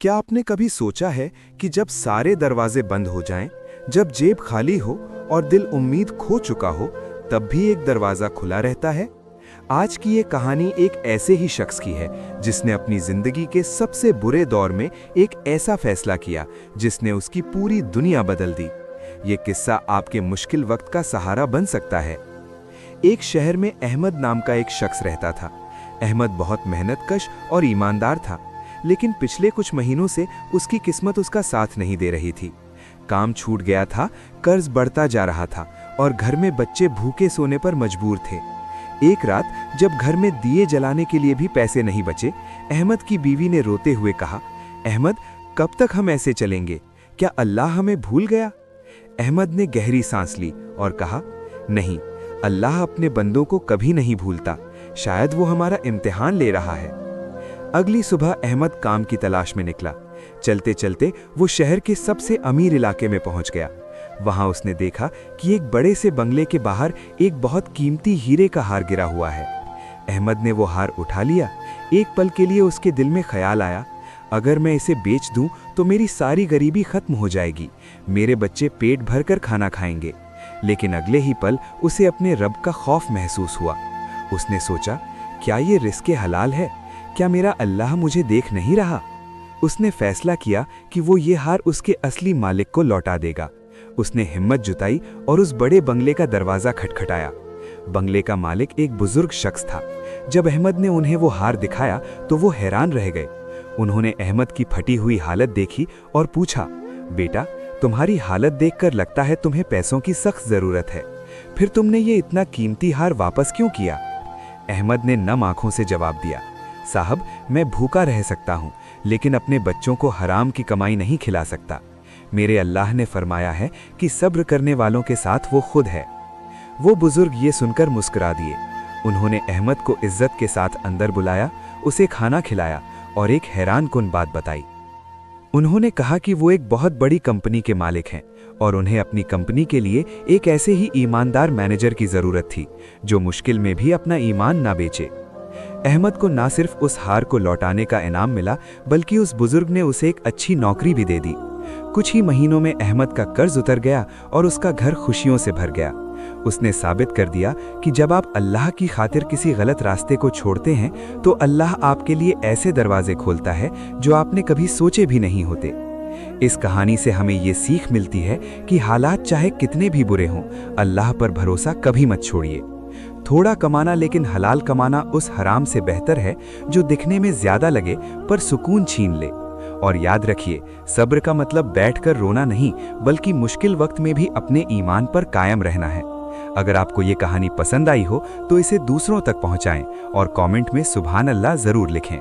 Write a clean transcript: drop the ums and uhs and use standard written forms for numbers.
क्या आपने कभी सोचा है कि जब सारे दरवाजे बंद हो जाएं, जब जेब खाली हो और दिल उम्मीद खो चुका हो, तब भी एक दरवाजा खुला रहता है? आज की ये कहानी एक ऐसे ही शख्स की है जिसने अपनी जिंदगी के सबसे बुरे दौर में एक ऐसा फैसला किया जिसने उसकी पूरी दुनिया बदल दी। ये किस्सा आपके मुश्किल वक्त का सहारा बन सकता है। एक शहर में अहमद नाम का एक शख्स रहता था। अहमद बहुत मेहनतकश और ईमानदार था, लेकिन पिछले कुछ महीनों से उसकी किस्मत उसका साथ नहीं दे रही थी। काम छूट गया था, कर्ज बढ़ता जा रहा था और घर में बच्चे भूखे सोने पर मजबूर थे। एक रात जब घर में दिए जलाने के लिए भी पैसे नहीं बचे, अहमद की बीवी ने रोते हुए कहा, अहमद, कब तक हम ऐसे चलेंगे? क्या अल्लाह हमें भूल गया? अहमद ने गहरी सांस ली और कहा, नहीं, अल्लाह अपने बंदों को कभी नहीं भूलता। शायद वो हमारा इम्तिहान ले रहा है। अगली सुबह अहमद काम की तलाश में निकला। चलते चलते वो शहर के सबसे अमीर इलाके में पहुंच गया। वहां उसने देखा कि एक बड़े से बंगले के बाहर एक बहुत कीमती हीरे का हार गिरा हुआ है। अहमद ने वो हार उठा लिया। एक पल के लिए उसके दिल में ख्याल आया, अगर मैं इसे बेच दूं तो मेरी सारी गरीबी खत्म हो जाएगी, मेरे बच्चे पेट भरकर खाना खाएंगे। लेकिन अगले ही पल उसे अपने रब का खौफ महसूस हुआ। उसने सोचा, क्या ये रिस्क हलाल है? क्या मेरा अल्लाह मुझे देख नहीं रहा? उसने फैसला किया कि वो ये हार उसके असली मालिक को लौटा देगा। उसने हिम्मत जुटाई और उस बड़े बंगले का दरवाजा खटखटाया। बंगले का मालिक एक बुजुर्ग शख्स था। जब अहमद ने उन्हें वो हार दिखाया तो वो हैरान रह गए। उन्होंने अहमद की फटी हुई हालत देखी और पूछा, बेटा, तुम्हारी हालत देखकर लगता है तुम्हें पैसों की सख्त जरूरत है, फिर तुमने ये इतना कीमती हार वापस क्यों किया? अहमद ने नम आंखों से जवाब दिया, साहब, मैं भूखा रह सकता हूँ, लेकिन अपने बच्चों को हराम की कमाई नहीं खिला सकता। मेरे अल्लाह ने फरमाया है कि सब्र करने वालों के साथ वो खुद है। वो बुजुर्ग ये सुनकर मुस्कुरा दिए। उन्होंने अहमद को इज्जत के साथ अंदर बुलाया, उसे खाना खिलाया और एक हैरानकुन बात बताई। उन्होंने कहा कि वो एक बहुत बड़ी कंपनी के मालिक हैं और उन्हें अपनी कंपनी के लिए एक ऐसे ही ईमानदार मैनेजर की जरूरत थी जो मुश्किल में भी अपना ईमान ना बेचे। अहमद को ना सिर्फ उस हार को लौटाने का इनाम मिला, बल्कि उस बुजुर्ग ने उसे एक अच्छी नौकरी भी दे दी। कुछ ही महीनों में अहमद का कर्ज उतर गया और उसका घर खुशियों से भर गया। उसने साबित कर दिया कि जब आप अल्लाह की खातिर किसी गलत रास्ते को छोड़ते हैं तो अल्लाह आपके लिए ऐसे दरवाजे खोलता है जो आपने कभी सोचे भी नहीं होते। इस कहानी से हमें ये सीख मिलती है कि हालात चाहे कितने भी बुरे हों, अल्लाह पर भरोसा कभी मत छोड़िए। थोड़ा कमाना लेकिन हलाल कमाना उस हराम से बेहतर है जो दिखने में ज्यादा लगे पर सुकून छीन ले। और याद रखिए, सब्र का मतलब बैठकर रोना नहीं, बल्कि मुश्किल वक्त में भी अपने ईमान पर कायम रहना है। अगर आपको ये कहानी पसंद आई हो तो इसे दूसरों तक पहुंचाएं और कमेंट में सुभान अल्लाह जरूर लिखें।